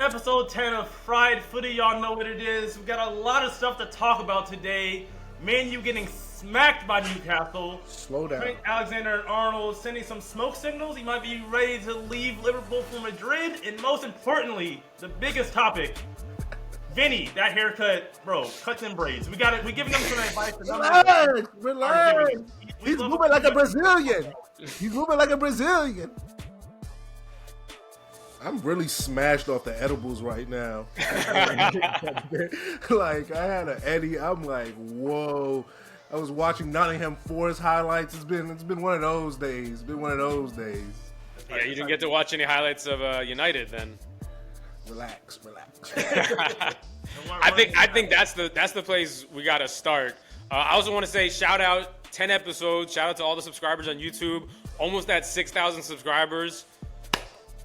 episode 10 of Fried Footie. Y'all know what it is. We got a lot of stuff to talk about today. Man, you getting smacked by Newcastle. Slow down. Trent Alexander Arnold sending some smoke signals. He might be ready to leave Liverpool for Madrid. And most importantly, the biggest topic, Vinny, that haircut, bro, cuts and braids. We got it. We giving them some advice. Relax. He's moving like a Brazilian. He's moving like a Brazilian. I'm really smashed off the edibles right now. Like, I had an Eddie. I'm like, whoa. I was watching Nottingham Forest highlights. It's been one of those days. Yeah, you didn't get to watch any highlights of United then. Relax. I think that's the place we gotta start. I also want to say shout out 10 episodes. Shout out to all the subscribers on YouTube. Almost at 6,000 subscribers.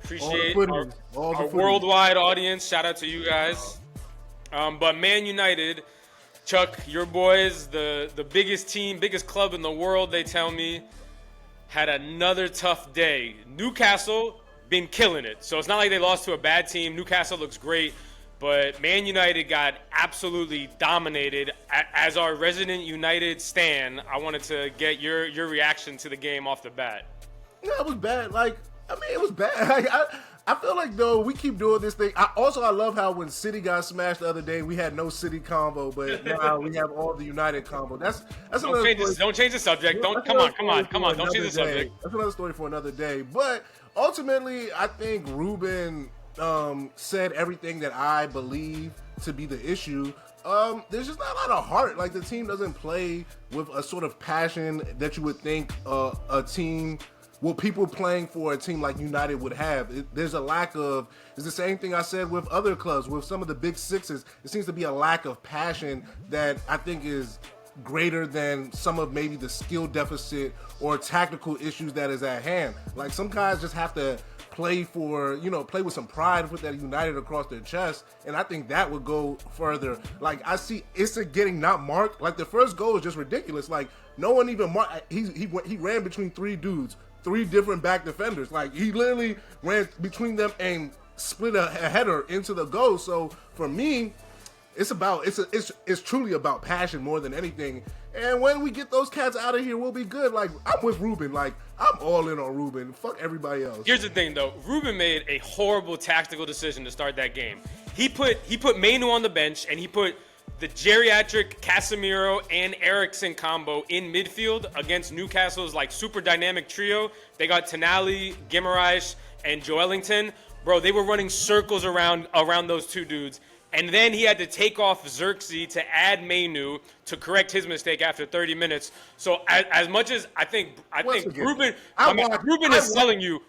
Appreciate our worldwide audience. Shout out to you guys. But Man United, Chuck, your boys, the biggest team, biggest club in the world, they tell me, had another tough day. Newcastle been killing it. So it's not like they lost to a bad team. Newcastle looks great. But Man United got absolutely dominated. As our resident United stan, I wanted to get your reaction to the game off the bat. Yeah, it was bad. It was bad. I feel like, though, we keep doing this thing. I love how when City got smashed the other day, we had no City combo, but now we have all the United combo. Don't change the subject. Come on. Don't change the subject. That's another story for another day. But ultimately, I think Ruben said everything that I believe to be the issue. There's just not a lot of heart. Like, the team doesn't play with a sort of passion that you would think a team. Well, people playing for a team like United would have. There's a lack of. It's the same thing I said with other clubs, with some of the big sixes. It seems to be a lack of passion that I think is greater than some of maybe the skill deficit or tactical issues that is at hand. Like, some guys just have to play with some pride, put that United across their chest, and I think that would go further. Like, I see Issa getting not marked. Like, the first goal is just ridiculous. Like, no one even marked. He ran between three dudes. 3 different back defenders. Like, he literally ran between them and split a header into the goal. So for me, it's truly about passion more than anything. And when we get those cats out of here, we'll be good. Like, I'm with Ruben. Like, I'm all in on Ruben. Fuck everybody else. Here's the thing, though. Ruben made a horrible tactical decision to start that game. He put Mainu on the bench, and he put the geriatric Casemiro and Eriksen combo in midfield against Newcastle's super dynamic trio. They got Tonali, Guimaraes, and Joelinton. Bro, they were running circles around those two dudes. And then he had to take off Xerxes to add Mainu to correct his mistake after 30 minutes. So as much as I think Ruben is selling you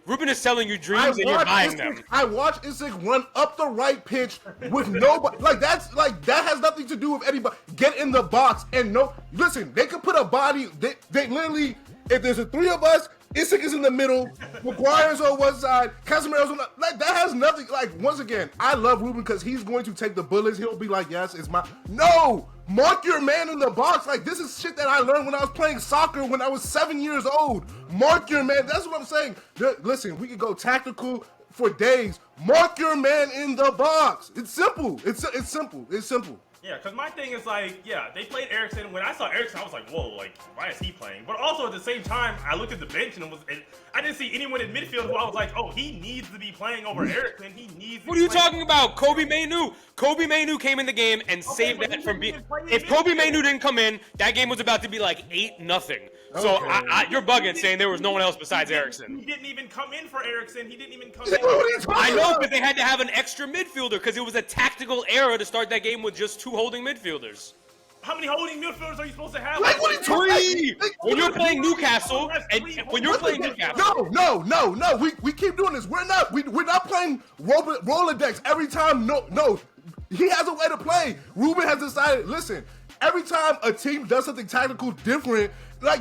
dreams and you're buying them. I watched Isak run up the right pitch with nobody. That has nothing to do with anybody. Get in the box and listen, they could put a body. They literally, if there's 3 of us, Isak is in the middle, Maguire's on one side, Casemiro's on the that has nothing. Once again, I love Ruben because he's going to take the bullets. He'll be like, yes, it's my. No! Mark your man in the box. This is shit that I learned when I was playing soccer when I was 7 years old. Mark your man. That's what I'm saying. Listen, we could go tactical for days. Mark your man in the box. It's simple. It's simple. Yeah, because my thing is they played Eriksen. When I saw Eriksen, I was like, whoa, why is he playing? But also at the same time, I looked at the bench and I didn't see anyone in midfield who I was like, oh, he needs to be playing over Eriksen. What are you talking about? Kobe Mainu. Kobe Mainu came in the game and saved that from being. If Kobe Mainu didn't come in, that game was about to be 8-0. So you're bugging saying there was no one else besides Eriksen. He didn't even come in for Eriksen. He didn't even come in. I know, but they had to have an extra midfielder because it was a tactical error to start that game with just 2 holding midfielders. How many holding midfielders are you supposed to have? Three. When you're playing Newcastle, No. We keep doing this. We're not playing Rolodex every time. No. He has a way to play. Ruben has decided. Listen, every time a team does something tactical different.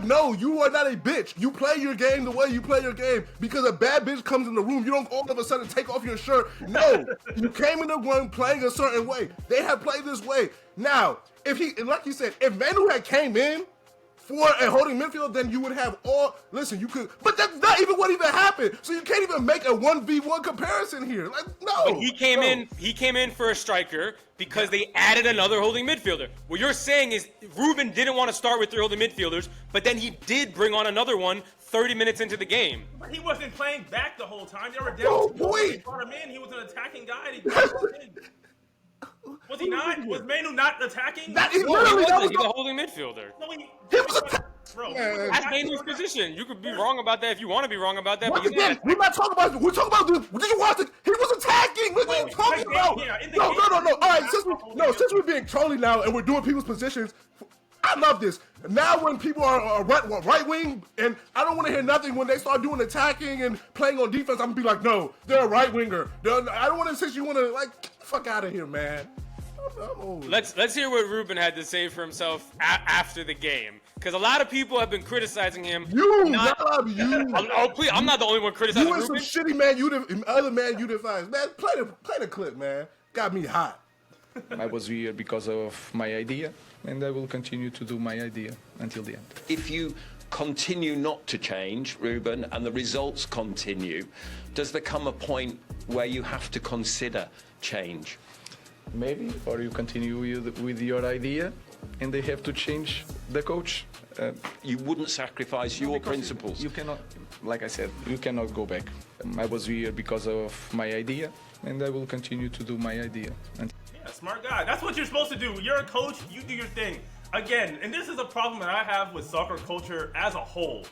No, you are not a bitch. You play your game the way you play your game. Because a bad bitch comes in the room, you don't all of a sudden take off your shirt. No, you came in the room playing a certain way. They have played this way. Now, like you said, if Manu had came in for a holding midfield, then you would have all. Listen, you could, but that's not even what even happened. So you can't even make a 1v1 comparison here. Like, no. But he came in. He came in for a striker because they added another holding midfielder. What you're saying is Ruben didn't want to start with 3 holding midfielders, but then he did bring on another one 30 minutes into the game. But he wasn't playing back the whole time. They were down. No, They wait. brought him in. He was an attacking guy. And he brought him in. Was he not? Was Manu not attacking? That is Well, literally that was he's a holding midfielder. No, He was bro. Man. That's Manu's position. You could be wrong about that if you want to be wrong about that. Once But he's again, not. we're not talking about. We're talking about. Did you watch it? He was attacking. What are you talking about? No. All right, since we're being trolly now and we're doing people's positions, I love this. Now when people are right wing, and I don't want to hear nothing when they start doing attacking and playing on defense. I'm gonna be like, no, they're a right winger. I don't want to. Since you want to, like, fuck out of here, man. Let's hear what Ruben had to say for himself after the game, because a lot of people have been criticizing him. You. Please, I'm not the only one criticizing You and Ruben. some shitty other Man U defines. Man, play the clip, man. Got me hot. I was here because of my idea, and I will continue to do my idea until the end. If you continue not to change, Ruben, and the results continue, does there come a point where you have to consider change? Maybe, or you continue with your idea, and they have to change the coach. You wouldn't sacrifice your principles. You cannot, like I said, you cannot go back. I was here because of my idea, and I will continue to do my idea. Yeah, smart guy. That's what you're supposed to do. You're a coach. You do your thing. Again, and this is a problem that I have with soccer culture as a whole.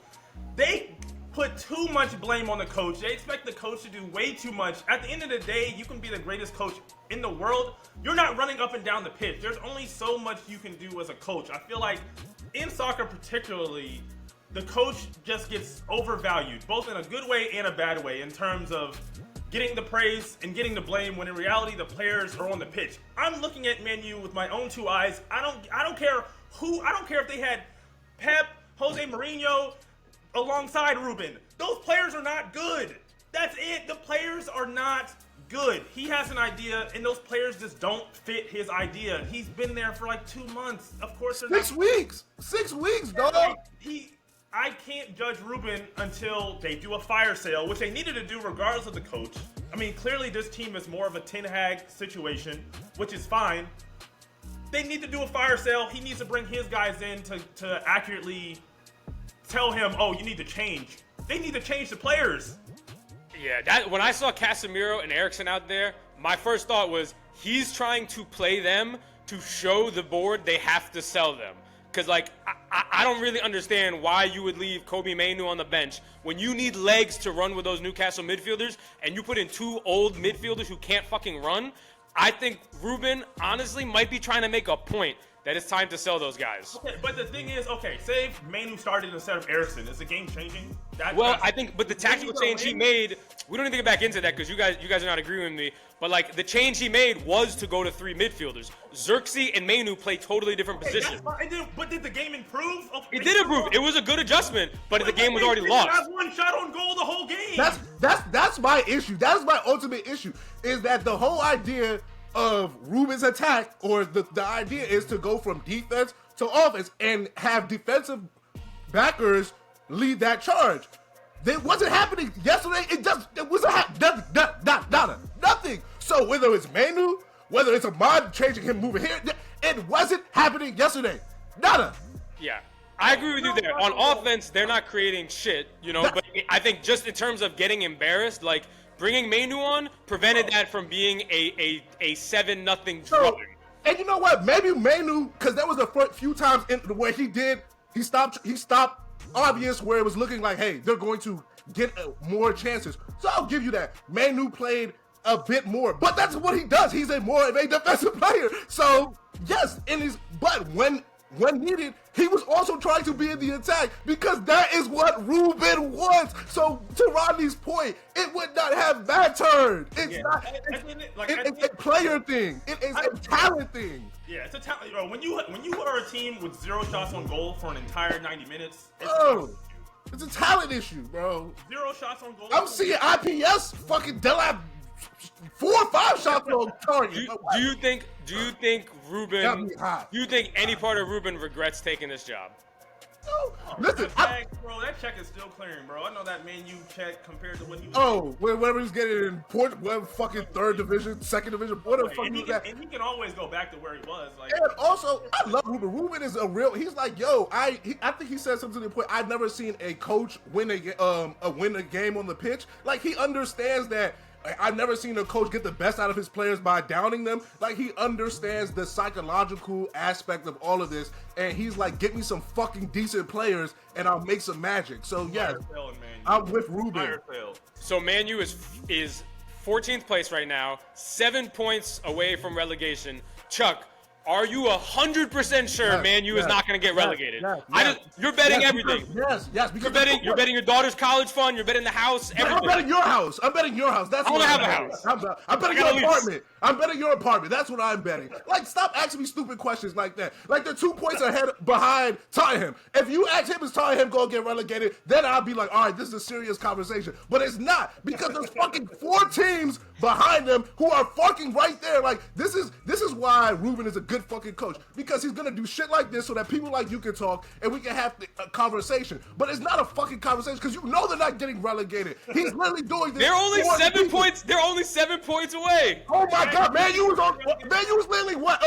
They put too much blame on the coach. They expect the coach to do way too much. At the end of the day, you can be the greatest coach in the world. You're not running up and down the pitch. There's only so much you can do as a coach. I feel like in soccer particularly, the coach just gets overvalued, both in a good way and a bad way, in terms of getting the praise and getting the blame, when in reality the players are on the pitch. I'm looking at Man U with my own 2 eyes. I don't care if they had Pep, Jose Mourinho alongside Ruben. Those players are not good. That's it. The players are not good. He has an idea, and those players just don't fit his idea. He's been there for like 2 months. Of course, 6 weeks. 6 weeks, dog. I can't judge Ruben until they do a fire sale, which they needed to do regardless of the coach. I mean, clearly this team is more of a Ten Hag situation, which is fine. They need to do a fire sale. He needs to bring his guys in to accurately tell him, oh, you need to change. They need to change the players. Yeah, when I saw Casemiro and Eriksen out there, my first thought was he's trying to play them to show the board they have to sell them. Because, like, I don't really understand why you would leave Kobe Mainoo on the bench when you need legs to run with those Newcastle midfielders, and you put in 2 old midfielders who can't fucking run. I think Ruben, honestly, might be trying to make a point that it's time to sell those guys. Okay, but the thing is, say if Mainoo started instead of Eriksen, is the game changing? I think, but the tactical change he made, we don't need to get back into that because you guys are not agreeing with me. But like the change he made was to go to 3 midfielders. Xerxes and Mainoo play totally different positions. But did the game improve? It did improve. It was a good adjustment, but the game was already lost. Have 1 shot on goal the whole game. That's my issue. That's my ultimate issue. Is that the whole idea of Ruben's attack, or the idea is to go from defense to offense and have defensive backers lead that charge. That wasn't happening yesterday. It wasn't happening. Nothing. So whether it's Mainoo, whether it's Ahmad changing him moving here, it wasn't happening yesterday. Nada. Yeah. I agree with you there. On offense, they're not creating shit, but I think just in terms of getting embarrassed, like bringing Mainoo on prevented that from being a 7-0 drubbing. And you know what? Maybe Mainoo, because there was a few times where he stopped obvious where it was looking like, hey, they're going to get more chances. So I'll give you that. Mainoo played a bit more, but that's what he does. He's more of a defensive player. So yes, but when needed, he was also trying to be in the attack because that is what Ruben wants. So to Rodney's point, it would not have mattered. It's a player thing. It is a talent thing. Yeah, it's a talent. When you are a team with 0 shots on goal for an entire 90 minutes, it's a talent issue, bro. 0 shots on goal. I'm seeing IPS fucking Delap 4 or 5 shots on target. Do you think Ruben? Do you think any part of Ruben regrets taking this job? yo. Listen, that check is still clearing, bro. I know that Man U check compared to what he was. Oh, whatever he's getting in whatever fucking third division, second division, whatever fuck he got. And he can always go back to where he was. Like, and also, I love Ruben. Ruben is a real. He's like, yo, I think he said something to the point. I've never seen a coach win a game on the pitch. Like, he understands that. I've never seen a coach get the best out of his players by downing them. Like, he understands the psychological aspect of all of this, and he's like, get me some fucking decent players, and I'll make some magic. So yeah, I'm with Ruben. So Man U is 14th place right now, 7 points away from relegation. Chuck, are you 100% sure Man U is not going to get relegated? You're betting everything. Yes. Because you're betting your daughter's college fund. You're betting the house. Everything. I'm betting your house. That's I want to have a house. I'm betting your apartment. I'm betting your apartment. That's what I'm betting. Like, stop asking me stupid questions like that. Like, they're 2 points behind Tottenham. If you ask him, is Tottenham going to get relegated? Then I'll be like, all right, this is a serious conversation. But it's not, because there's fucking 4 teams behind them who are fucking right there. Like, this is why Ruben is a good fucking coach, because he's gonna do shit like this so that people like you can talk and we can have a conversation. But it's not a fucking conversation, because you know they're not getting relegated. He's literally doing this. They're only 7 points. They're only 7 points away. Oh my God, Man U was literally what?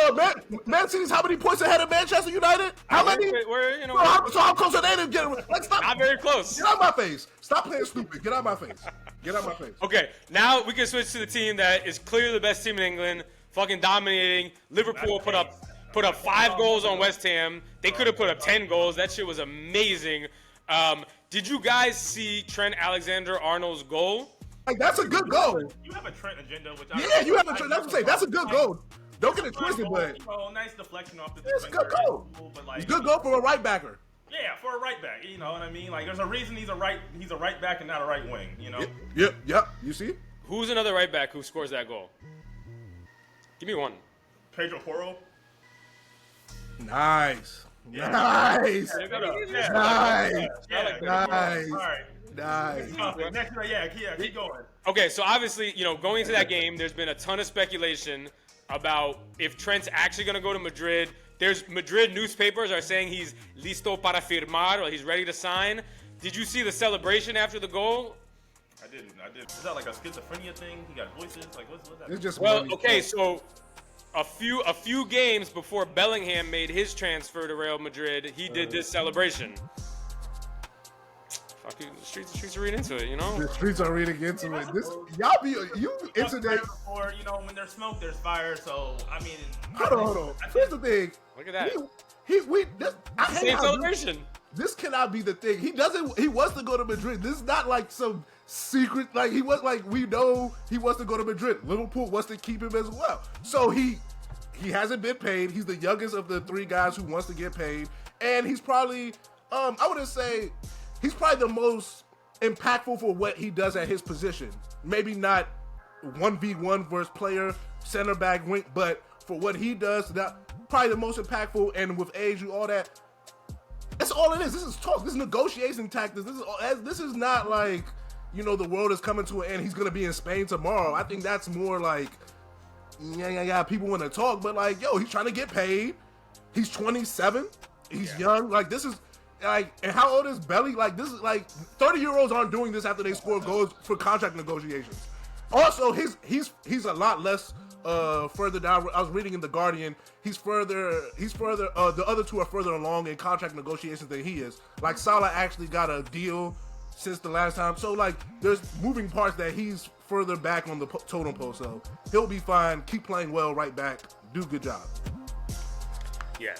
Man City's how many points ahead of Manchester United? How many? So how close are they to getting? Like, stop. Not very close. Get out my face. Stop playing stupid. Get out my face. Get out my face. Okay, now we can switch to the team that is clearly the best team in England. Fucking dominating. Liverpool put up 5 goals on West Ham. They could have put up 10 goals. That shit was amazing. Did you guys see Trent Alexander Arnold's goal? Like, that's a good goal. You have a Trent agenda, which you have a Trent. That's what I'm saying. That's a good goal. Don't get it twisted, but nice deflection off the. It's a good goal. It's a good goal for a right backer. Yeah, for a right back. You know what I mean? Like, there's a reason he's a right back and not a right wing. You know. Yep. You see? Who's another right back who scores that goal? Give me one. Pedro Porro. Nice. Yeah. Nice. Keep going. Okay, so obviously, going into that game, there's been a ton of speculation about if Trent's actually going to go to Madrid. There's Madrid newspapers are saying he's listo para firmar, or he's ready to sign. Did you see the celebration after the goal? I didn't. Is that like a schizophrenia thing? He got voices? Like, what's that? It's just so a few games before Bellingham made his transfer to Real Madrid, he did this celebration. Fuck you, the streets are reading into it, The streets are reading into it. Internet. Or, when there's smoke, there's fire. So, I mean. Hold on. Here's the thing. Look at that. Same celebration. This cannot be the thing. He wants to go to Madrid. This is not like some secret, like we know he wants to go to Madrid. Liverpool wants to keep him as well. So he hasn't been paid. He's the youngest of the 3 guys who wants to get paid. And he's probably, I wouldn't say, he's probably the most impactful for what he does at his position. Maybe not 1v1 versus player, center back, wing, but for what he does, that probably the most impactful. And with age, all that, that's all it is. This is talk. This is negotiation tactics. This is not like, the world is coming to an end. He's gonna be in Spain tomorrow. I think that's more like, people want to talk, but like, he's trying to get paid. He's 27. He's young. Like, this is like, and how old is Belly? Like, this is like 30-year-olds aren't doing this after they score goals for contract negotiations. Also, he's a lot less further down. I was reading in The Guardian. He's further. The other 2 are further along in contract negotiations than he is. Like, Salah actually got a deal since the last time. So, like, there's moving parts that he's further back on the totem pole. So he'll be fine. Keep playing well right back. Do a good job. Yeah.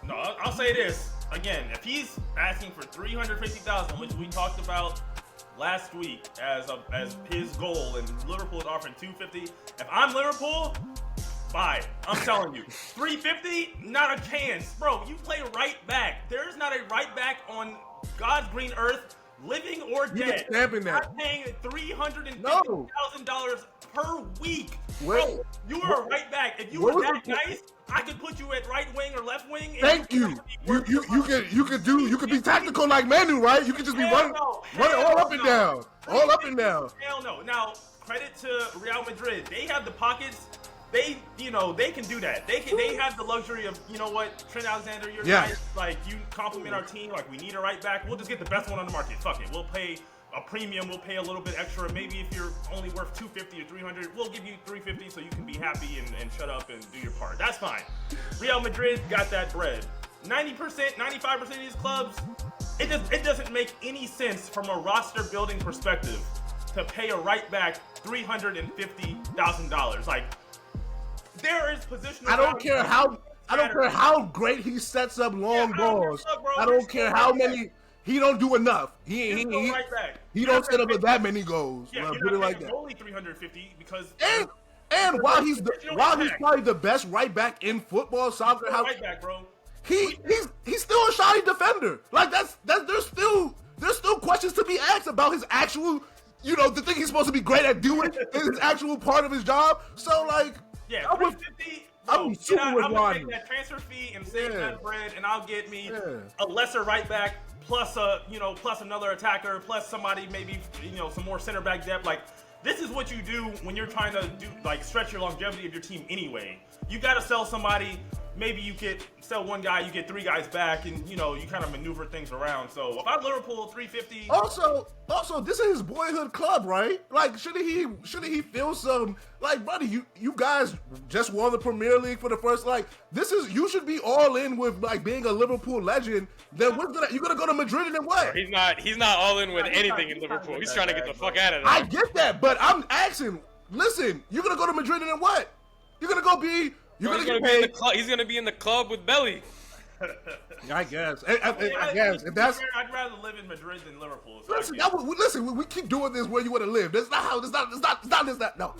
No, I'll say this again. If he's asking for $350,000, which we talked about last week as his goal, and Liverpool is offering $250, if I'm Liverpool, buy it. I'm telling you, $350, not a chance, bro. You play right back. There's not a right back on God's green earth, living or dead. Stamping that. I'm paying $350,000 per week. Bro, you are a right back. If you were that nice, I could put you at right wing or left wing. Thank you. You could be tactical like Manu, right? You could just be running all up and down. All up and down. Hell no. Now, credit to Real Madrid. They have the pockets they can do that. They have the luxury of, you know what, Trent Alexander, you're Yeah. nice. Like, you compliment our team. Like, we need a right back. We'll just get the best one on the market. Fuck it. We'll pay a premium. We'll pay a little bit extra. Maybe if you're only worth 250 or 300, we'll give you 350 so you can be happy and shut up and do your part. That's fine. Real Madrid got that bread. 90%, 95% of these clubs, it doesn't make any sense from a roster building perspective to pay a right back $350,000. Like, there is positional. I don't care how great he sets up long balls. I don't care how many. He don't do enough. He don't set up that many goals. Yeah, Put it like that. Only 350 because and while he's probably the best right back in football, soccer, right back, bro. He's still a shoddy defender. Like there's still questions to be asked about his actual, the thing he's supposed to be great at doing is his actual part of his job. So like, yeah, I'm with 350. I'm gonna take Rodney. that transfer fee and save that bread, and I'll get me a lesser right back plus plus another attacker plus somebody maybe some more center back depth. Like, this is what you do when you're trying to stretch your longevity of your team anyway. You got to sell somebody. Maybe you sell one guy, you get 3 guys back, and you kind of maneuver things around. So if I'm Liverpool, 350. Also, this is his boyhood club, right? Like, shouldn't he feel some like, buddy? You guys just won the Premier League for the first. Like, you should be all in with like being a Liverpool legend. Then you're gonna go to Madrid and then what? He's not all in with anything in Liverpool. He's trying to get the fuck out of there. I get that, but I'm asking. Listen, you're gonna go to Madrid and then what? You're gonna go be. You're gonna get paid. He's gonna be in the club with Belly. I guess. I guess if that's. I'd rather live in Madrid than Liverpool. So Listen, we keep doing this where you want to live. That's not how. It's not. No.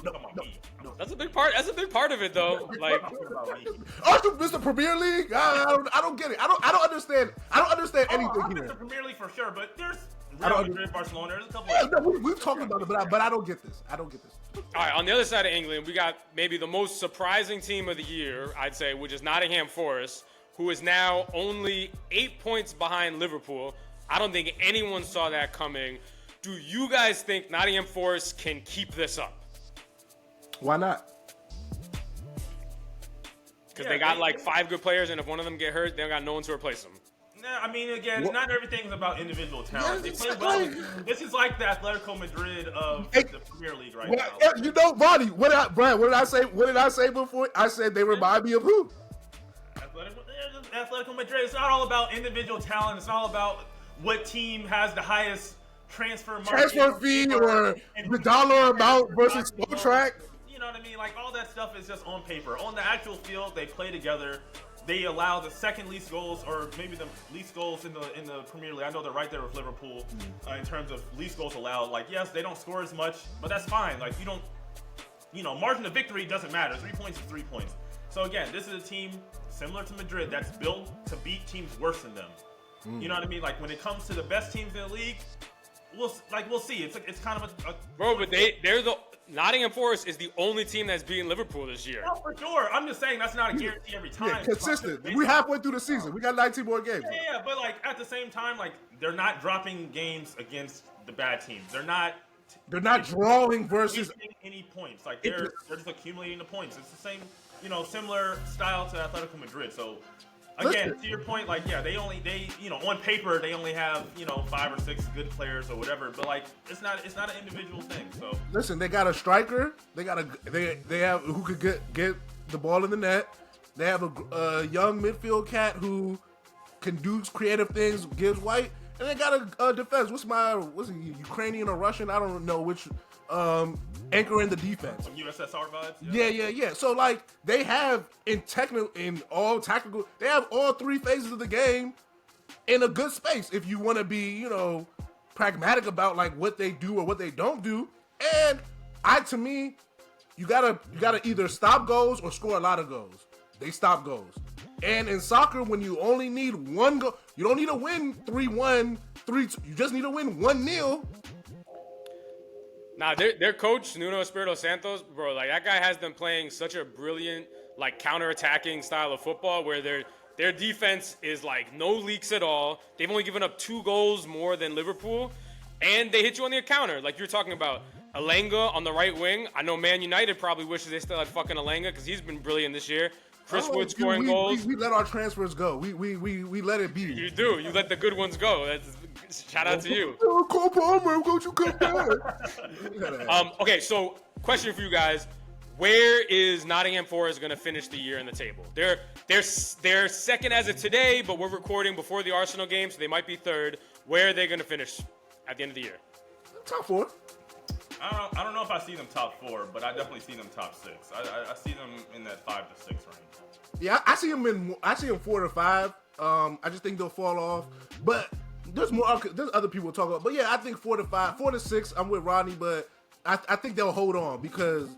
That's a big part. That's a big part of it, though. Like, aren't you Mr. Premier League? I don't get it. I don't understand. I don't understand anything I'm here. Mr. Premier League for sure, but there's Real Madrid, Barcelona. There's a couple. Yeah, no, we've talked about it, but I don't get this. I don't get this. all right, on the other side of England, we got maybe the most surprising team of the year, I'd say, which is Nottingham Forest, who is now only 8 points behind Liverpool. I don't think anyone saw that coming. Do you guys think Nottingham Forest can keep this up? Why not? Because they got like 5 good players, and if one of them get hurt, they got no one to replace them. Nah, I mean, again, not everything's about individual talent. They play well. This is like the Atletico Madrid of the Premier League right now. Rodney, what did I say? What did I say before? I said they remind me of who? Atletico Madrid. It's not all about individual talent. It's all about what team has the highest transfer fee or the dollar amount versus contract. You know what I mean? Like, all that stuff is just on paper. On the actual field, they play together. They allow the second least goals, or maybe the least goals in the Premier League. I know they're right there with Liverpool in terms of least goals allowed. Like, yes, they don't score as much, but that's fine. Like, margin of victory doesn't matter. 3 points is 3 points. So again, this is a team similar to Madrid that's built to beat teams worse than them. You know what I mean? Like, when it comes to the best teams in the league, we'll see. It's kind of a bro, but Nottingham Forest is the only team that's beaten Liverpool this year. Oh, for sure. I'm just saying that's not a guarantee every time. Yeah, consistent. We're halfway through the season. We got 19 more games. Yeah, but like at the same time, like they're not dropping games against the bad teams. They're not drawing versus any points. Like they're just accumulating the points. It's the same, similar style to Atletico Madrid. So again, to your point, like they on paper they only have 5 or 6 good players or whatever, but like it's not an individual thing. So listen, they got a striker. They have who could get the ball in the net. They have a young midfield cat who can do creative things, gives white, and they got a defense. What's he, Ukrainian or Russian? I don't know which. Anchor in the defense. Some USSR vibes. Yeah. So like they have they have all 3 phases of the game in a good space. If you want to be, pragmatic about like what they do or what they don't do. And to me, you gotta either stop goals or score a lot of goals. They stop goals. And in soccer, when you only need 1 goal, you don't need to win 3-1, 3-2. You just need to win 1-0. Nah, their coach, Nuno Espirito Santos, bro, like that guy has them playing such a brilliant, like counter-attacking style of football where their defense is like no leaks at all. They've only given up 2 goals more than Liverpool, and they hit you on the counter, like you're talking about. Alenga on the right wing. I know Man United probably wishes they still had fucking Alenga because he's been brilliant this year. Chris Wood scoring goals. We let our transfers go. We let it be. You do. You let the good ones go. Shout out to you. Cole Palmer, won't you come back? Okay, so question for you guys. Where is Nottingham Forest going to finish the year in the table? They're second as of today, but we're recording before the Arsenal game, so they might be third. Where are they going to finish at the end of the year? Top 4. I don't know if I see them top 4, but I definitely see them top 6. I see them in that 5 to 6 range. Yeah, I see them 4 to 5. I just think they'll fall off, but there's other people to talk about. But yeah, I think 4 to 5, 4 to 6. I'm with Rodney, but I think they'll hold on because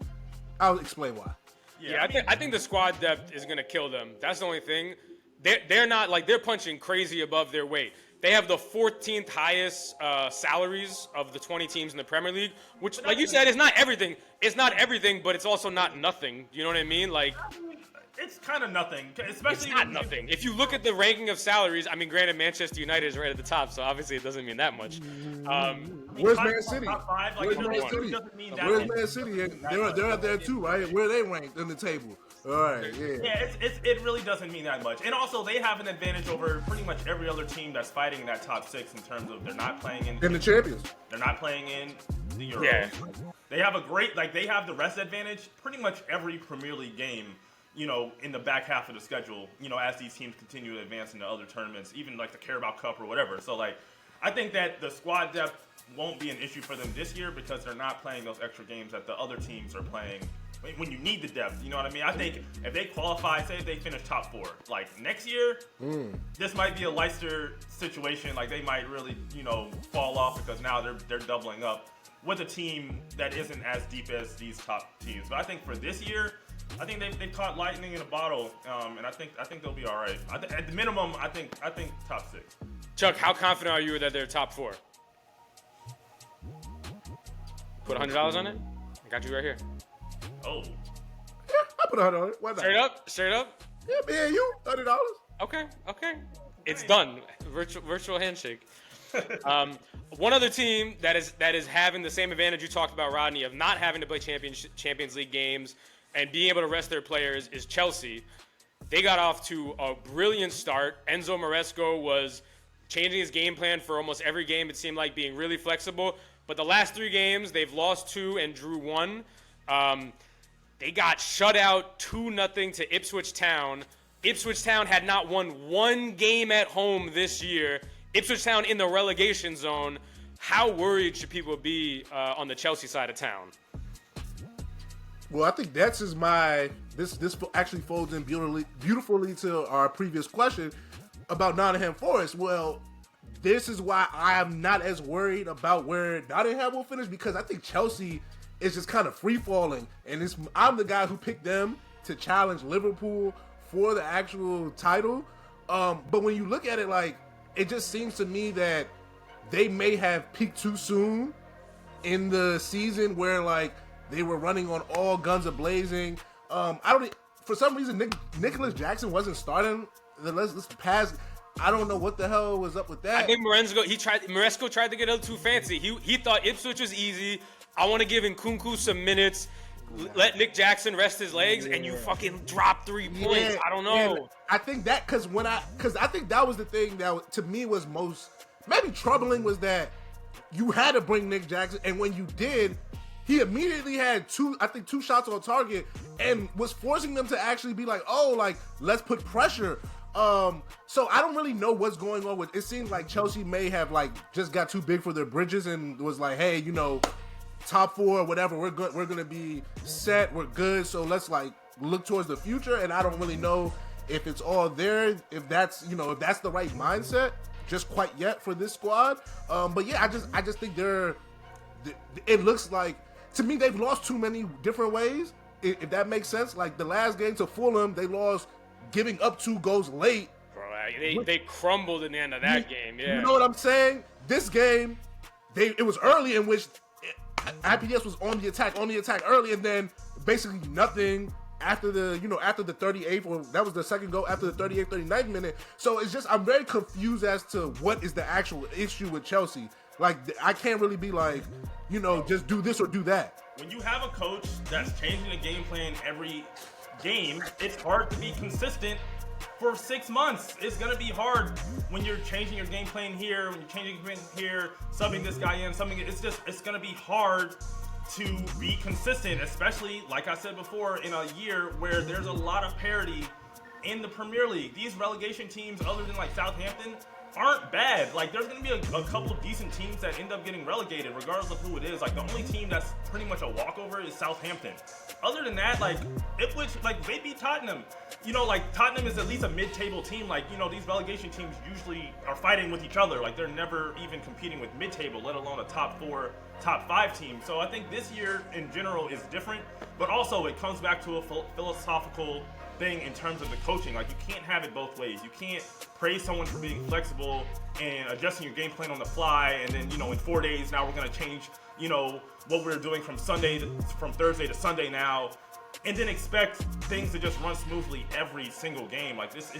I'll explain why. Yeah, I think the squad depth is gonna kill them. That's the only thing. They're not like they're punching crazy above their weight. They have the 14th highest salaries of the 20 teams in the Premier League, which, like you said, is not everything. It's not everything, but it's also not nothing. You know what I mean? Like, it's kind of nothing, especially. It's not nothing. If you look at the ranking of salaries, I mean, granted, Manchester United is right at the top, so obviously it doesn't mean that much. Where's Man City? Top 5, like, Where's Man City? Where's Man City? They're out there too, right? Where are they ranked in the table? All right, yeah. Yeah, it really doesn't mean that much. And also, they have an advantage over pretty much every other team that's fighting in that top 6 in terms of they're not playing in the champions. They're not playing in the Euros. Yeah. They have they have the rest advantage pretty much every Premier League game, you know, in the back half of the schedule, you know, as these teams continue to advance into other tournaments, even like the Carabao Cup or whatever. So, like, I think that the squad depth won't be an issue for them this year because they're not playing those extra games that the other teams are playing when you need the depth. You know what I mean? I think if they qualify, say if they finish top 4, like next year, this might be a Leicester situation. Like, they might really, you know, fall off because now they're doubling up with a team that isn't as deep as these top teams. But I think for this year, I think they caught lightning in a bottle, and I think they'll be all right. At the minimum, I think top 6. Chuck, how confident are you that they're top 4? Put $100 on it. I got you right here. Oh. Yeah, I put $100 on it. Why not? Straight up. Yeah, man, you $100. Okay. It's done. Virtual handshake. One other team that is having the same advantage you talked about, Rodney, of not having to play Champions League games and being able to rest their players is Chelsea. They got off to a brilliant start. Enzo Maresco was changing his game plan for almost every game. It seemed like being really flexible. But the last 3 games, they've lost 2 and drew 1. They got shut out 2-0 to Ipswich Town. Ipswich Town had not won 1 game at home this year. Ipswich Town in the relegation zone. How worried should people be on the Chelsea side of town? Well, I think that's this actually folds in beautifully to our previous question about Nottingham Forest. Well, this is why I am not as worried about where Nottingham will finish, because I think Chelsea is just kind of free falling, and I'm the guy who picked them to challenge Liverpool for the actual title. But when you look at it, like, it just seems to me that they may have peaked too soon in the season, where like they were running on all guns a blazing. For some reason, Nicholas Jackson wasn't starting this past. I don't know what the hell was up with that. I think Maresco tried to get a little too fancy. He thought Ipswich was easy. I want to give Nkunku some minutes. Let Nick Jackson rest his legs, and you fucking drop 3 points. I don't know. I think that because I think that was the thing that to me was most maybe troubling, was that you had to bring Nick Jackson, and when you did, he immediately had 2 shots on target and was forcing them to actually be like, oh, like, let's put pressure. So I don't really know what's going on with it. Seems like Chelsea may have like just got too big for their bridges and was like, hey, you know, top 4 or whatever, we're good, we're gonna be set, we're good, so let's like look towards the future. And I don't really know if it's all there, if that's the right mindset just quite yet for this squad. But yeah, I just think it looks like, to me, they've lost too many different ways, if that makes sense. Like the last game to Fulham, they lost giving up 2 goals late. Bro, they crumbled in the end of that game. Yeah, you know what I'm saying? This game, it was early, in which IPS was on the attack early, and then basically nothing after the 38th, or that was the second goal after the 38th, 39th minute. So it's just, I'm very confused as to what is the actual issue with Chelsea. Like, I can't really be like, you know, just do this or do that. When you have a coach that's changing the game plan every game, it's hard to be consistent for 6 months. It's going to be hard when you're changing your game plan here, when you're changing your game plan here, subbing this guy in, it's going to be hard to be consistent, especially, like I said before, in a year where there's a lot of parity in the Premier League. These relegation teams, other than like Southampton, aren't bad. Like, there's going to be a couple of decent teams that end up getting relegated, regardless of who it is. Like, the only team that's pretty much a walkover is Southampton. Other than that, like, Ipswich, like, they beat Tottenham. You know, like, Tottenham is at least a mid-table team. Like, you know, these relegation teams usually are fighting with each other. Like, they're never even competing with mid-table, let alone a top 4, top 5 team. So I think this year, in general, is different. But also, it comes back to a philosophical thing in terms of the coaching. Like, you can't have it both ways. You can't praise someone for being flexible and adjusting your game plan on the fly, and then, you know, in 4 days now we're going to change, you know, what we're doing from Thursday to Sunday now, and then expect things to just run smoothly every single game. Like, there's,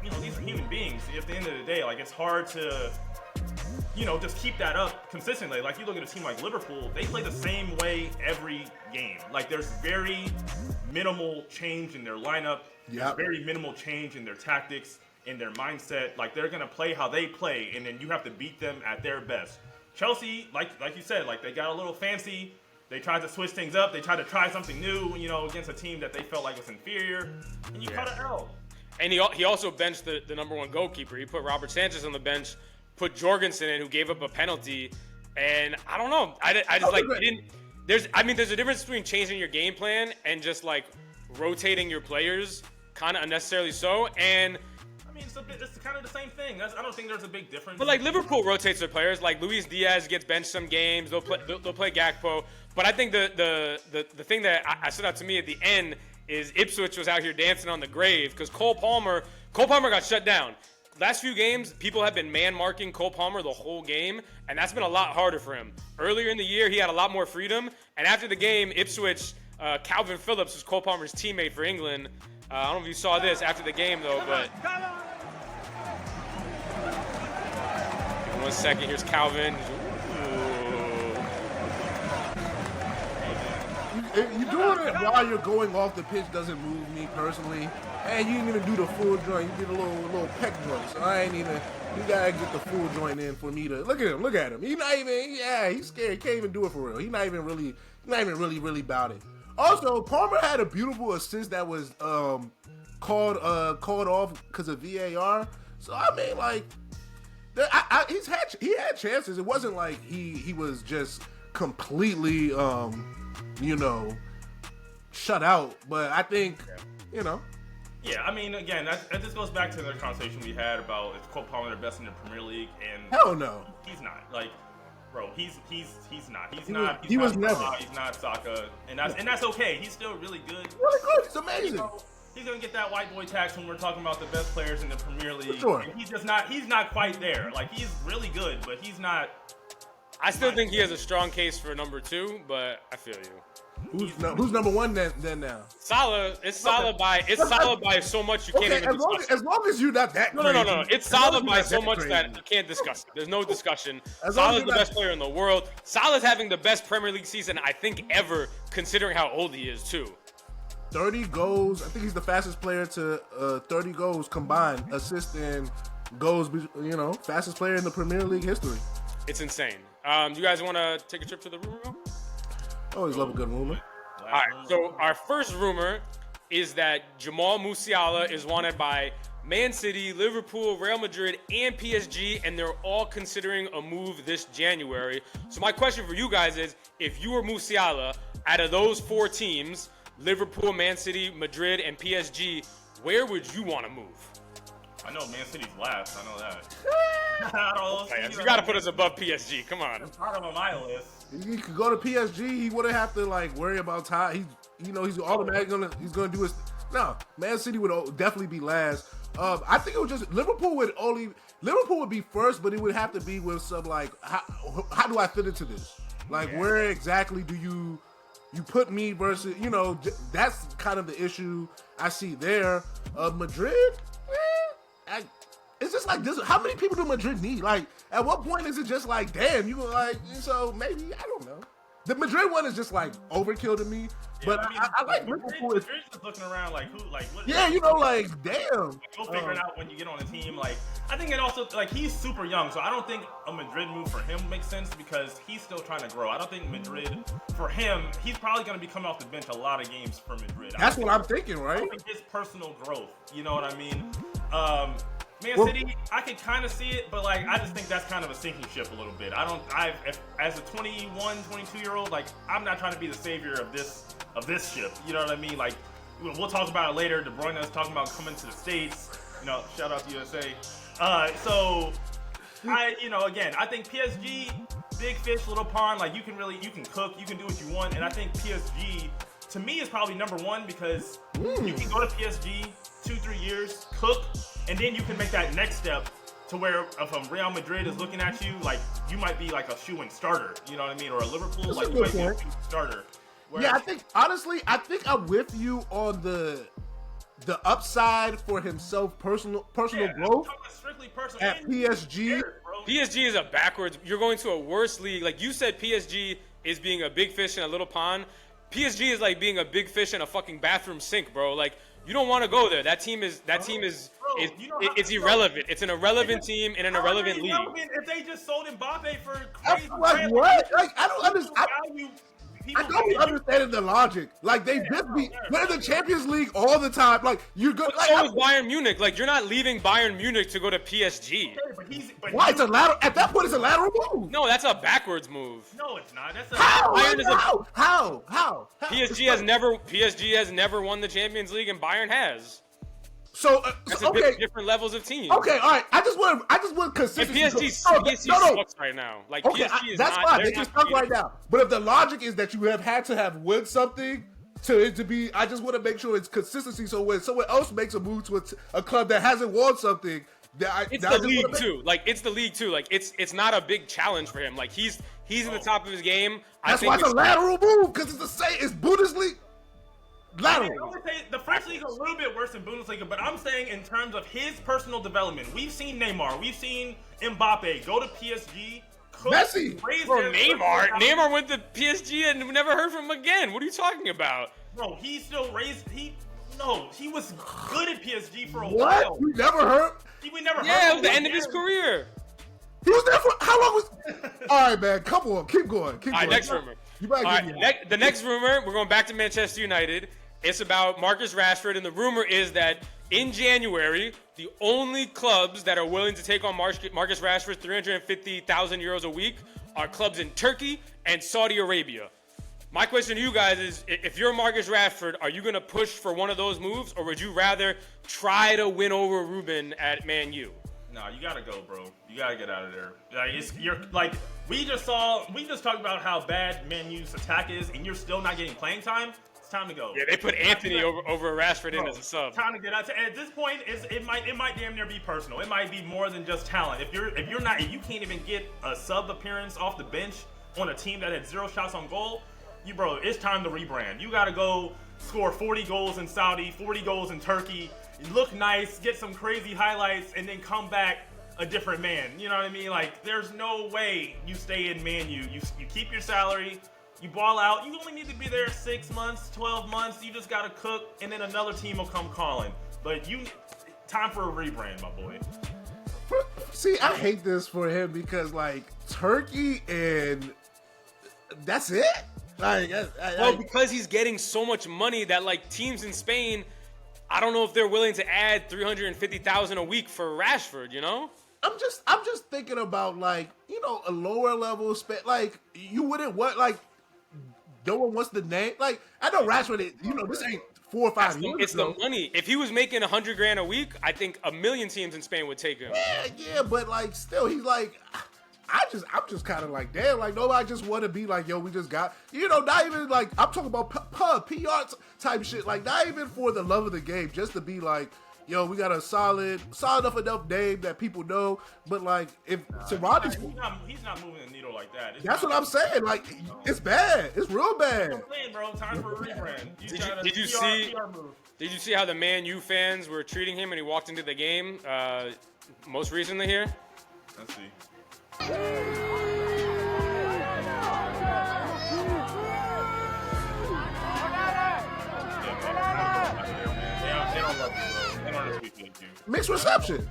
you know, these are human beings. At the end of the day, like, it's hard to, you know, just keep that up consistently. Like, you look at a team like Liverpool, they play the same way every game. Like, there's very minimal change in their lineup. There's very minimal change in their tactics, in their mindset. Like, they're gonna play how they play, and then you have to beat them at their best. Chelsea, like you said, like, they got a little fancy. They tried to switch things up. They tried to try something new, you know, against a team that they felt like was inferior, and you caught an L. And he also benched the number 1 goalkeeper. He put Robert Sanchez on the bench, put Jorgensen in, who gave up a penalty. And I don't know. I just like didn't. There's a difference between changing your game plan and just like rotating your players, kind of unnecessarily so. And I mean, it's kind of the same thing. I don't think there's a big difference. But like Liverpool rotates their players. Like Luis Diaz gets benched some games. They'll play Gakpo. But I think the thing that I stood out to me at the end is Ipswich was out here dancing on the grave because Cole Palmer got shut down. Last few games, people have been man-marking Cole Palmer the whole game, and that's been a lot harder for him. Earlier in the year, he had a lot more freedom, and after the game, Ipswich, Calvin Phillips, who's Cole Palmer's teammate for England, I don't know if you saw this after the game, though, but... Give me 1 second. Here's Calvin. You doing it while you're going off the pitch doesn't move me personally. And you didn't even do the full joint. You did a little peck joint. So I ain't even. You gotta get the full joint in for me to look at him. Look at him. He's not even. Yeah, he's scared. He can't even do it for real. He's not even really about it. Also, Palmer had a beautiful assist that was called off because of VAR. So I mean, like, he had chances. It wasn't like he was just completely shut out. But I think, you know. Yeah, I mean, again, that just goes back to the conversation we had about is Cole Palmer the best in the Premier League, and hell no, he's not. Like, bro, he's not. He was never. He's not Saka, and that's okay. He's still really good. Really good. He's amazing. You know, he's gonna get that white boy tax when we're talking about the best players in the Premier League. For sure. And he's just not. He's not quite there. Like, he's really good, but he's not. I still think he has a strong case for number 2, but I feel you. Who's number 1 then now? Salah. It's Salah by so much you can't even discuss it. As long as you're not that crazy. No. It's Salah by so much that you can't discuss it. There's no discussion. Salah's the best player in the world. Salah's having the best Premier League season I think ever, considering how old he is too. 30 goals. I think he's the fastest player to 30 goals combined, assists and goals. You know, fastest player in the Premier League history. It's insane. Do you guys want to take a trip to the rumor mill? Always love a good rumor. All right, so our first rumor is that Jamal Musiala is wanted by Man City, Liverpool, Real Madrid, and PSG, and they're all considering a move this January. So my question for you guys is, if you were Musiala, out of those 4 teams, Liverpool, Man City, Madrid, and PSG, where would you want to move? I know Man City's last. I know that. I don't know. You got to put us above PSG. Come on. It's part of my list. He could go to PSG. He wouldn't have to like worry about time. He's automatically gonna do his. No, Man City would definitely be last. I think it would just Liverpool would be first, but it would have to be with some like how do I fit into this? Like where exactly do you put me versus that's kind of the issue I see there. Madrid, it's just like this. How many people do Madrid need? Like, at what point is it just like, damn, you like? So maybe I don't know. The Madrid one is just like overkill to me. But I like Liverpool. Madrid's just looking around like who, like what? Yeah, you know, like damn. Go figure it out when you get on the team. Like I think it also like he's super young, so I don't think a Madrid move for him makes sense because he's still trying to grow. I don't think Madrid for him, he's probably going to be coming off the bench a lot of games for Madrid. That's what I'm thinking, right? I don't think his personal growth. You know what I mean? Man City, I can kind of see it, but like I just think that's kind of a sinking ship a little bit. As a 21, 22-year-old, like I'm not trying to be the savior of this ship. You know what I mean? Like we'll talk about it later. De Bruyne is talking about coming to the States. You know, shout out to USA. So again, I think PSG, big fish, little pond. Like you can cook, you can do what you want, and I think PSG to me is probably number one because you can go to PSG 2-3 years, cook. And then you can make that next step to where if Real Madrid is looking at you, like you might be like a shoo-in starter, you know what I mean? Or a Liverpool, like you might be a shoo-in starter. Yeah, I think honestly, I'm with you on the upside for himself, personal growth strictly personal at PSG. PSG is a backwards. You're going to a worse league. Like you said, PSG is being a big fish in a little pond. PSG is like being a big fish in a fucking bathroom sink, bro. Like you don't want to go there. That team is it's irrelevant. It's an irrelevant team in an irrelevant league. If they just sold Mbappe for crazy, like what? Like I don't understand. I don't be understanding the logic. Like they're in the Champions League all the time. Like you're good. Like, so is Bayern Munich. Like you're not leaving Bayern Munich to go to PSG. Why? It's a lateral. At that point, it's a lateral move. No, that's a backwards move. No, it's not. That's How? PSG has never won the Champions League, and Bayern has. So, different levels of teams. Okay, all right. I just want consistency. And PSG sucks right now. Like PSG is that's fine. They just suck right now. But if the logic is that you have had to have won something to it to be, I just want to make sure it's consistency. So when someone else makes a move to a club that hasn't won something, it's the league too. Like it's the league too. Like it's not a big challenge for him. Like he's in the top of his game. That's why it's a lateral move because it's the same. It's Bundesliga. Lateral. I would say the French league is a little bit worse than Bundesliga, but I'm saying in terms of his personal development, we've seen Neymar, we've seen Mbappe go to PSG. Messi. Bro, Neymar went to PSG and we never heard from him again. What are you talking about? Bro, he still raised. He was good at PSG for a while. What? You never heard? We never heard. Yeah, it was the end of his career. He was there for how long was? All right, man. Come on, keep going. All right, next rumor. The next rumor, we're going back to Manchester United. It's about Marcus Rashford, and the rumor is that in January, the only clubs that are willing to take on Marcus Rashford 350,000 euros a week are clubs in Turkey and Saudi Arabia. My question to you guys is, if you're Marcus Rashford, are you going to push for one of those moves, or would you rather try to win over Ruben at Man U? No, you gotta go, bro. You gotta get out of there. We just talked about how bad Man U's attack is, and you're still not getting playing time. It's time to go. Yeah, they put Anthony over Rashford in as a sub. Time to get out. At this point, it might damn near be personal. It might be more than just talent. If you can't even get a sub appearance off the bench on a team that had 0 shots on goal, it's time to rebrand. You gotta go score 40 goals in Saudi, 40 goals in Turkey, look nice, get some crazy highlights, and then come back a different man. You know what I mean? Like, there's no way you stay in Man U. You keep your salary, you ball out. You only need to be there 6 months, 12 months. You just gotta cook, and then another team will come calling. But time for a rebrand, my boy. See, I hate this for him because, like, Turkey and that's it? Because he's getting so much money that, like, teams in Spain, I don't know if they're willing to add 350,000 a week for Rashford, you know? I'm just thinking about, like, a lower level like, you wouldn't want, like, no one wants the name. Like, I know Rashford, this ain't 4 or 5 years It's the money. If he was making 100 grand a week, I think a million teams in Spain would take him. Yeah, but, like, still, he's like, I'm just kind of like, damn, like, nobody just want to be like, yo, we just got, not even like, I'm talking about PR type shit, like, not even for the love of the game, just to be like, yo, we got a solid enough name that people know, but like, if Rodney, he's not moving the needle like that. That's what I'm saying. Like, it's bad. It's real bad. I'm saying, bro, time for a rebrand. Did you see how the Man U fans were treating him when he walked into the game? most recently here? Let's see. They don't love you, bro. They don't appreciate you. Mixed reception.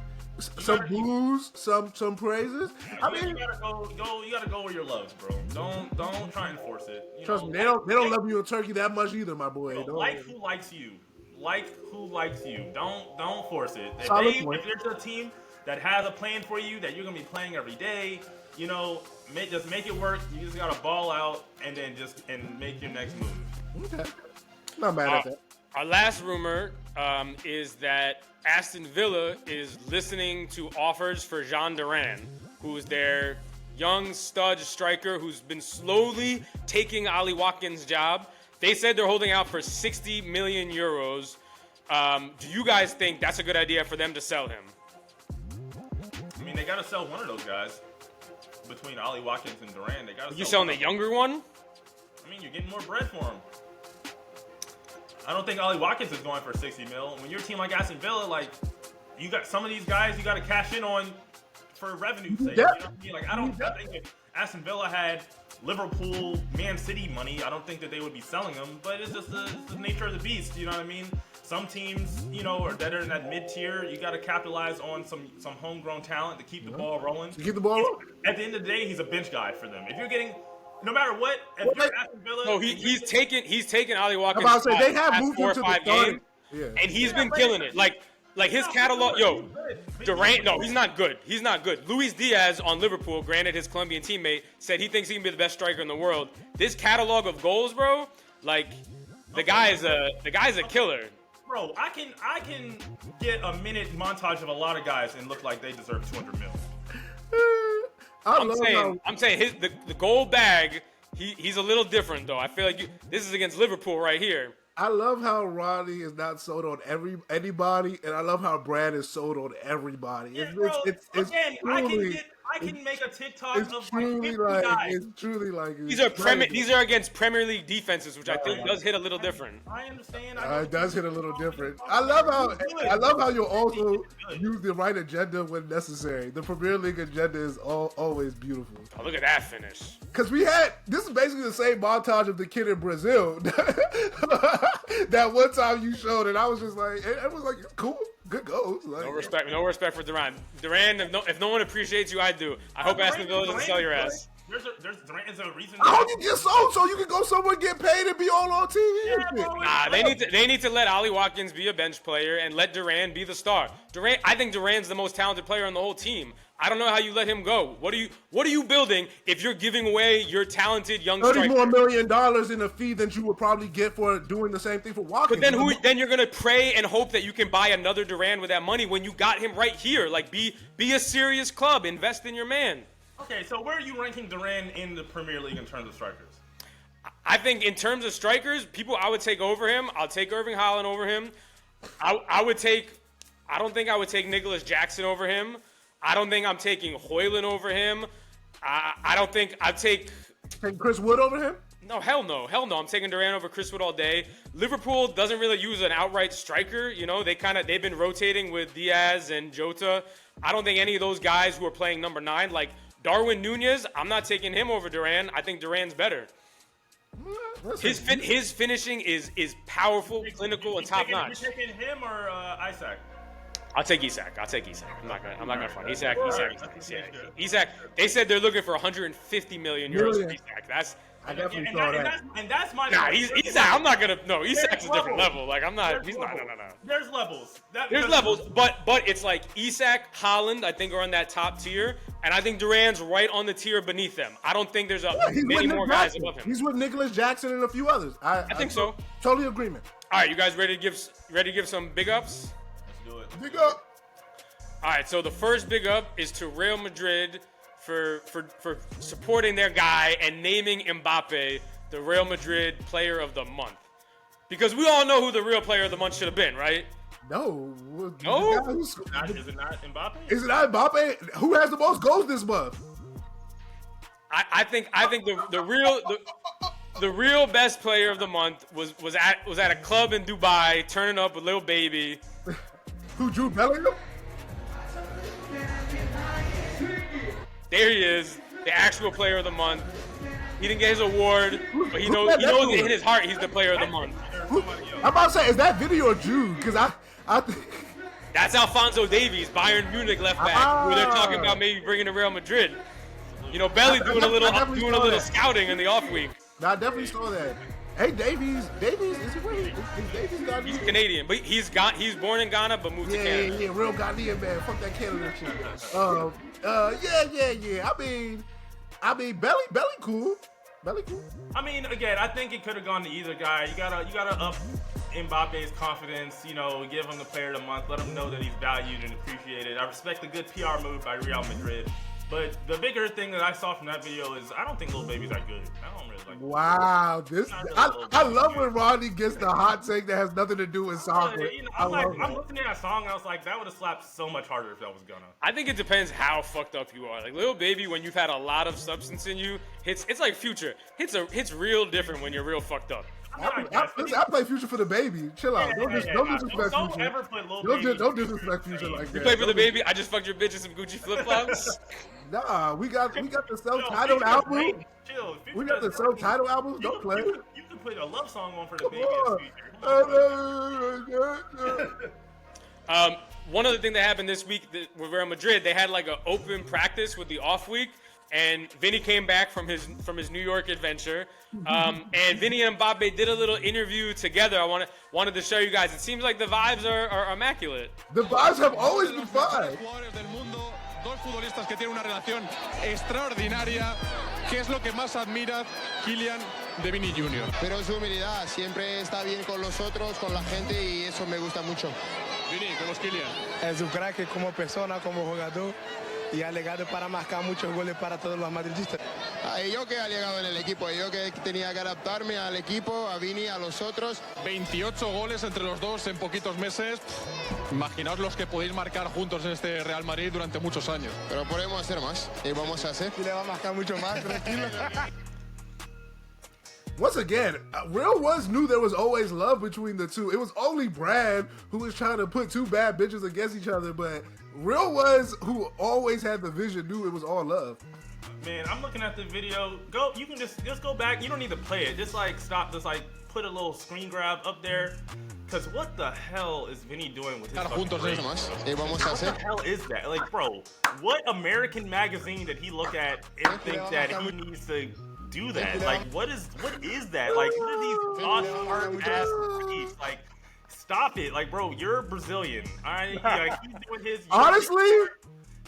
Some boos, some praises. I mean, you gotta go. You gotta go where your love's, bro. Don't try and force it. Trust me, they don't love you in Turkey that much either, my boy. Like who likes you. Like who likes you. Don't force it. If there's a team that has a plan for you that you're gonna be playing every day, just make it work. You just gotta ball out and then and make your next move. Okay. Not mad at that. Our last rumor is that Aston Villa is listening to offers for Jean Duran, who is their young stud striker who's been slowly taking Ollie Watkins' job. They said they're holding out for 60 million euros. Do you guys think that's a good idea for them to sell him? I mean, they got to sell one of those guys. Between Ollie Watkins and Duran, they got to. You selling the younger one? I mean, you're getting more bread for him. I don't think Ollie Watkins is going for 60 mil. When you're a team like Aston Villa, like you got some of these guys you got to cash in on for revenue sake. Yeah. You know what I mean? Like I think if Aston Villa had Liverpool, Man City money, I don't think that they would be selling them. But it's just the nature of the beast. You know what I mean? Some teams, are better in that mid tier. You got to capitalize on some homegrown talent to keep the ball rolling. Keep the ball rolling. At the end of the day, he's a bench guy for them. If you're getting no matter what, if you're Aston Villa, no, he's taken Ollie Watkins. I'm about to say, they have moved 4 or him to 5 the starting. games, Yeah. and he's been killing it. Like his catalog, Durant. No, he's not good. He's not good. Luis Diaz on Liverpool, granted his Colombian teammate, said he thinks he can be the best striker in the world. This catalog of goals, bro, like the guy's a killer. Bro, I can get a minute montage of a lot of guys and look like they deserve 200 mil. I'm saying the gold bag. He's a little different though. I feel like this is against Liverpool right here. I love how Rodney is not sold on anybody, and I love how Brad is sold on everybody. Yeah, It's truly, I can make a TikTok it's of truly 50 like guys. it's truly like These are against Premier League defenses, which I think does hit a little different. I understand. It does hit a little different. I love how you also use the right agenda when necessary. The Premier League agenda is always beautiful. Oh, look at that finish. Because this is basically the same montage of the kid in Brazil that one time you showed, and I was just like, it was like, it's cool, good goals. Like, No respect for Duran. Duran, if no one appreciates you, I do. I hope Aston Villa doesn't sell your ass. There's a reason. I hope you get sold so you can go somewhere, get paid, and be all on TV. Nah, they need to let Ollie Watkins be a bench player and let Duran be the star. I think Duran's the most talented player on the whole team. I don't know how you let him go. What are you building if you're giving away your talented young striker? $30 more million in a fee than you would probably get for doing the same thing for Watkins. But then you're gonna pray and hope that you can buy another Duran with that money when you got him right here. Like be a serious club, invest in your man. Okay, so where are you ranking Duran in the Premier League in terms of strikers? I think in terms of strikers, people I would take over him. I'll take Erling Haaland over him. I don't think I would take Nicholas Jackson over him. I don't think I'm taking Højlund over him. I don't think I'd take Chris Wood over him. No, hell no. I'm taking Duran over Chris Wood all day. Liverpool doesn't really use an outright striker. They've been rotating with Diaz and Jota. I don't think any of those guys who are playing number 9, like Darwin Nunez, I'm not taking him over Duran. I think Duran's better. His finishing is powerful, clinical, and top notch. You taking him or Isak? I'll take Isak. I'm not gonna front. Isak. They said they're looking for 150 million euros for Isak. I definitely saw that. And that's my. Nah, Isak. I'm not gonna. No, Isak's a different level. Like I'm not. He's not. No. There's levels. There's levels, but it's like Isak, Haaland, I think are on that top tier, and I think Duran's right on the tier beneath them. I don't think there's many more guys above him. He's with Nicholas Jackson and a few others. I think so. Totally agreement. All right, you guys ready to give some big ups? Big up. All right, so the first big up is to Real Madrid for supporting their guy and naming Mbappe the Real Madrid Player of the Month. Because we all know who the real Player of the Month should have been, right? No. Is it not Mbappe? Is it not Mbappe? Who has the most goals this month? I think the real best Player of the Month was at a club in Dubai, turning up with Lil Baby. Who, Jude Bellingham? There he is, the actual player of the month. He didn't get his award, but he knows in his heart he's the player of the month. I'm about to say, is that Vini or Jude? Because I think... That's Alphonso Davies, Bayern Munich left back, where they're talking about maybe bringing to Real Madrid. You know, Belly doing a little scouting in the off week. No, I definitely saw that. Hey, Davies, is he real? Is Davies Ghanaian? He's Canadian, but he's born in Ghana, but moved to Canada. Yeah, real Ghanaian, man. Fuck that Canada shit. Yeah. I mean, Belly cool. Belly cool. I mean, again, I think it could have gone to either guy. You gotta up Mbappe's confidence. You know, give him the player of the month. Let him know that he's valued and appreciated. I respect the good PR move by Real Madrid. But the bigger thing that I saw from that video is I don't think Lil Baby's that good. I don't really like. Wow, I love when Rodney gets the hot take that has nothing to do with soccer. You know, I'm looking at that song and I was like, that would have slapped so much harder if that was gonna. I think it depends how fucked up you are. Like Lil Baby, when you've had a lot of substance in you, it's like Future. Hits real different when you're real fucked up. I play Future for the Baby. Chill out. Don't disrespect Future. Don't ever put Lil Baby. Don't disrespect Future like that. You play for the Baby? I just fucked your bitch in some Gucci flip flops. Nah, we got the self-titled album. Chill. We got the self-titled album. Don't play. You can put a love song on for the Baby. One other thing that happened this week with Real Madrid, they had like an open practice with the off week, and Vini came back from his New York adventure, and Vini and Mbappe did a little interview together. I wanted to show you guys. It seems like the vibes are immaculate. The vibes have always been fine. Dos futbolistas que tienen una relación extraordinaria. ¿Qué es lo que más admira Kylian de Vini Jr.? Pero su humildad, siempre está bien con los otros, con la gente y eso me gusta mucho. Vini, ¿cómo es Kylian? Es un crack como persona, como jugador y ha llegado para marcar muchos goles para todos los madridistas. Yo que ha llegado en el equipo, yo que tenía que adaptarme al equipo, a Vini, a los otros. 28 goles entre los dos en poquitos meses. Imaginaos los que podéis marcar juntos en este Real Madrid durante muchos años. Pero podemos hacer más y vamos a hacer. Y le va a marcar mucho más, tranquilo. Once again, Real Ones knew there was always love between the two. It was only Brad who was trying to put two bad bitches against each other, but Real Ones who always had the vision knew it was all love. Man, I'm looking at the video. You can just go back. You don't need to play it. Just like stop. Just like put a little screen grab up there. Cause what the hell is Vini doing with his fucking brain? What the hell is that? Like, bro, what American magazine did he look at and think that he needs to do that? Like, what is that? Like, what are these odd ass tweets? Like, stop it. Like, bro, you're Brazilian. All right, like, he's doing his. Honestly,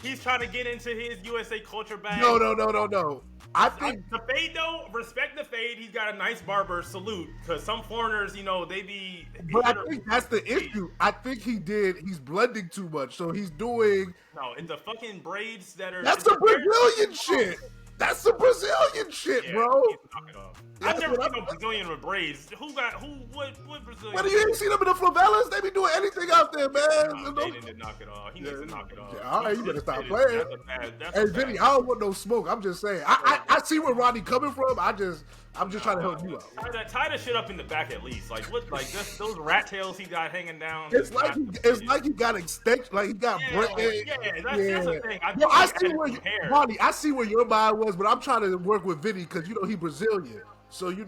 he's trying to get into his USA culture bag. No. I think the fade though, respect the fade. He's got a nice barber. Salute, because some foreigners, you know, they be. But I think that's the issue. I think he's blending too much, so he's doing. No, it's the fucking braids that are. That's the Brazilian shit. That's the Brazilian shit, bro. I've never seen a Brazilian with braids. What Brazilian? What, you ain't seen them in the favelas? They be doing anything out there, man. No, they need to knock it off. He needs to knock it off. Yeah, all right, you better stop playing. Hey, Vinny, I don't want no smoke. I'm just saying. I see where Rodney coming from. I'm just trying to help you out. Tie that shit up in the back at least. Like what? Like just those rat tails he got hanging down. It's like he got extension. Like he got. That's the thing. I see where your mind was, but I'm trying to work with Vinny because you know he Brazilian. So you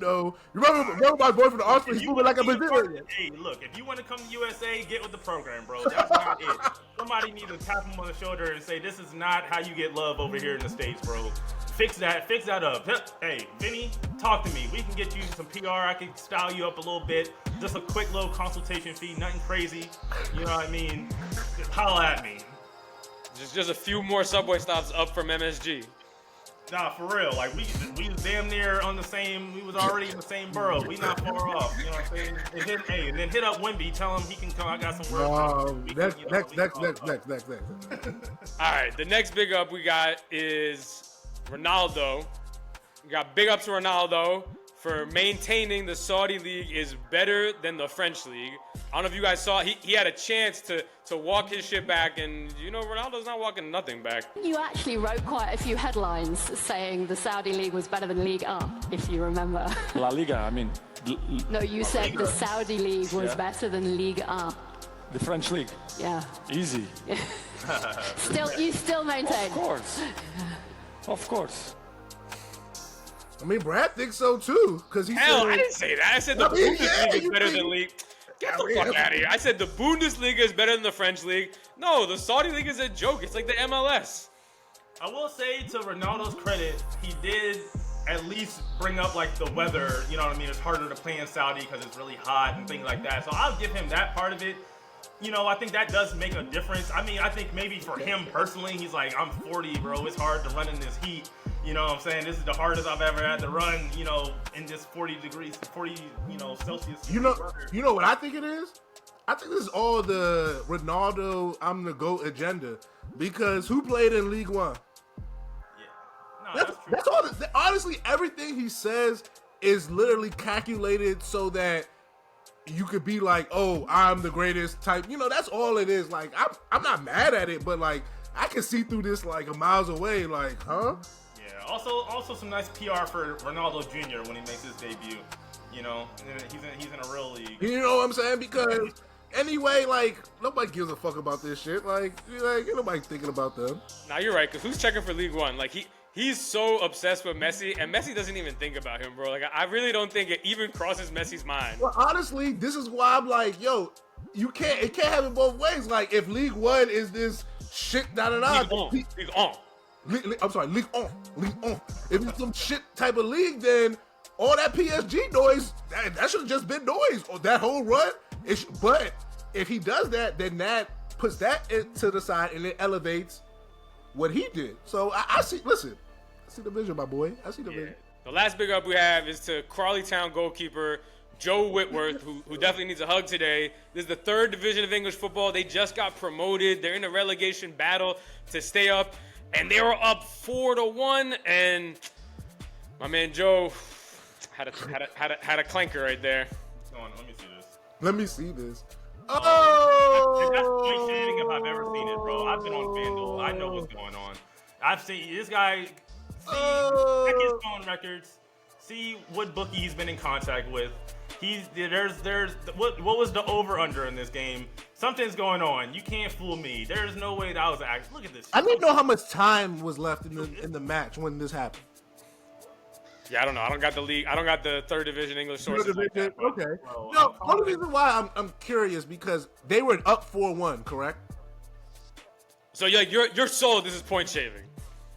remember my boyfriend Arsenal? He's moving like a Brazilian. Hey, look, if you want to come to USA, get with the program, bro. That's not it. Somebody needs to tap him on the shoulder and say, "This is not how you get love over here in the States, bro. Fix that up." Hey, Vinny, talk to me. We can get you some PR. I can style you up a little bit. Just a quick little consultation fee, nothing crazy. You know what I mean? Just holla at me. Just a few more subway stops up from MSG. Nah, for real. Like we was damn near on the same. We was already in the same borough. We not far off. You know what I'm saying? And then hit up Wemby. Tell him he can come. I got some work. Next. All right. The next big up we got is Ronaldo. We got big up to Ronaldo for maintaining the Saudi league is better than the French league. I don't know if you guys saw, he had a chance to walk his shit back, and you know Ronaldo's not walking nothing back. You actually wrote quite a few headlines saying the Saudi league was better than Ligue 1, if you remember. La Liga, I mean. No, you said the Saudi league was better than Ligue 1. The French league. Yeah. Easy. You still maintain. Of course. Of course. I mean, Brad thinks so too, because he Hell, said, I didn't say that. I said the Bundesliga is better than League. Get the fuck out of here. I said the Bundesliga is better than the French league. No, the Saudi league is a joke. It's like the MLS. I will say, to Ronaldo's credit, he did at least bring up like the weather. You know what I mean? It's harder to play in Saudi because it's really hot and things like that. So I'll give him that part of it. You know, I think that does make a difference. I mean, I think maybe for him personally, he's like, I'm 40, bro. It's hard to run in this heat. You know what I'm saying? This is the hardest I've ever had to run, you know, in this 40 degrees, 40, you know, Celsius. you know what I think it is? I think this is all the Ronaldo, I'm the GOAT agenda. Because who played in League One? Yeah. No, that's true. That's all. Honestly, everything he says is literally calculated so that you could be like, oh, I'm the greatest type. You know, that's all it is. Like, I'm not mad at it, but like, I can see through this like a miles away. Like, huh? Yeah. Also some nice PR for Ronaldo Jr. when he makes his debut. You know, he's in a real league. You know what I'm saying? Because anyway, like, nobody gives a fuck about this shit. Like ain't nobody thinking about them. Nah, you're right. Cause who's checking for League One? Like he's so obsessed with Messi, and Messi doesn't even think about him, bro. Like I really don't think it even crosses Messi's mind. Well, honestly, this is why I'm like, yo, it can't have it both ways. Like, if League One is this shit, League on. I'm sorry, League on. If it's some shit type of league, then all that PSG noise, that should have just been noise. Or that whole run. But if he does that, then that puts that to the side and it elevates what he did. So I see. Listen, I see the vision, my boy. I see the vision. The last big up we have is to Crawley Town goalkeeper Joe Whitworth, who definitely needs a hug today. This is the 3rd division of English football. They just got promoted. They're in a relegation battle to stay up, and they were up 4-1. And my man Joe had a clanker right there. Hold on, let me see this. Let me see this. That's point shaving if I've ever seen it, bro. I've been on FanDuel. I know what's going on. I've seen this guy. Check his phone records. See what bookie he's been in contact with. What was the over under in this game? Something's going on. You can't fool me. There's no way that was actually. Look at this. I didn't know how much time was left in the match when this happened. Yeah, I don't know. I don't got the league. I don't got the 3rd division English sources. Like that, okay. No, only reason why I'm curious because they were up 4-1, correct? So you're sold. This is point shaving.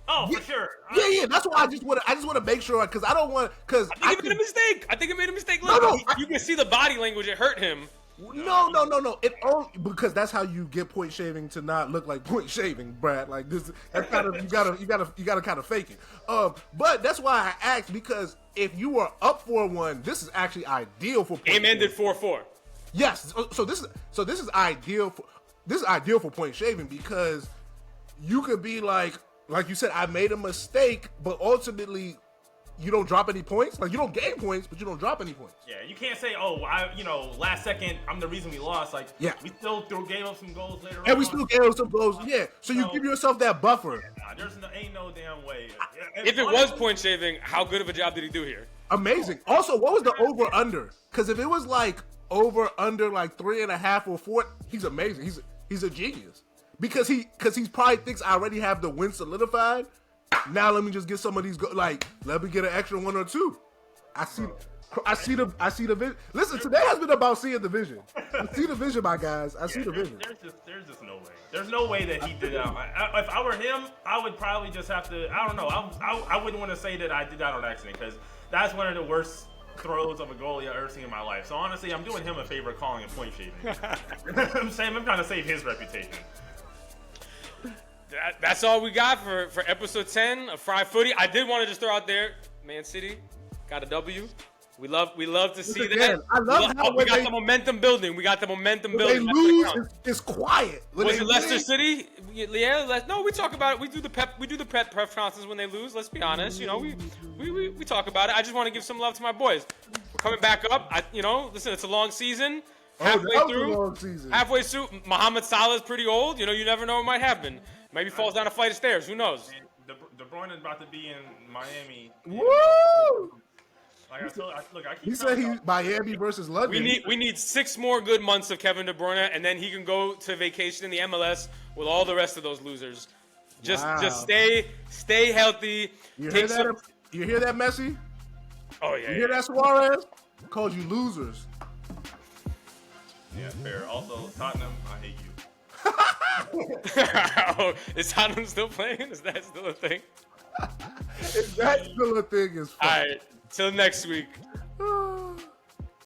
Oh, for sure. Yeah. That's why I just want to make sure because I don't want because I think it made a mistake. I think it made a mistake. Look, you can see the body language. It hurt him. No. It only because that's how you get point shaving to not look like point shaving, Brad. Like this, that's kind of you gotta kind of fake it. But that's why I asked because if you were up 4-1, this is actually ideal for. Game ended 4-4. Yes, so this is ideal for point shaving because you could be like you said, I made a mistake, but ultimately. You don't drop any points. Like you don't gain points, but you don't drop any points. Yeah, you can't say, "Oh, last second, I'm the reason we lost." Like, yeah, we still gave up some goals later on. And we still gave up some goals. Yeah, so you give yourself that buffer. Yeah, ain't no damn way. If it was point shaving, how good of a job did he do here? Amazing. Also, what was the over under? Because if it was like over under like 3.5 or 4, he's amazing. He's a genius because he probably thinks I already have the win solidified. Now let me just get some of these. Let me get an extra 1 or 2. I see the vision. Listen, today has been about seeing the vision. I see the vision, my guys. I see the vision. There's just no way. There's no way that he did that. If I were him, I would probably just have to. I don't know. I wouldn't want to say that I did that on accident because that's one of the worst throws of a goalie I've ever seen in my life. So honestly, I'm doing him a favor calling it point shaving. I'm trying to save his reputation. That's all we got for episode 10 of Fried Footy. I did want to just throw out there, Man City got a W. We love to see that. I love how we got the momentum building. We got the momentum building. When they lose, it's quiet. Was it Leicester City? Yeah. No, we talk about it. We do the prep conferences when they lose. Let's be honest. We talk about it. I just want to give some love to my boys. We're coming back up. Listen, it's a long season. Halfway through, Mohamed Salah is pretty old. You never know what might happen. Maybe falls down a flight of stairs. Who knows? De Bruyne is about to be in Miami. Woo! He said he's Miami versus London. We need 6 more good months of Kevin De Bruyne, and then he can go to vacation in the MLS with all the rest of those losers. Just Wow. stay healthy. You Take hear that? You hear that, Messi? Oh yeah. You hear that, Suarez? Called you losers. Yeah, fair. Also, Tottenham, I hate you. Oh, is Tottenham still playing? Is that still a thing? If that's still a thing, is All right. Till next week.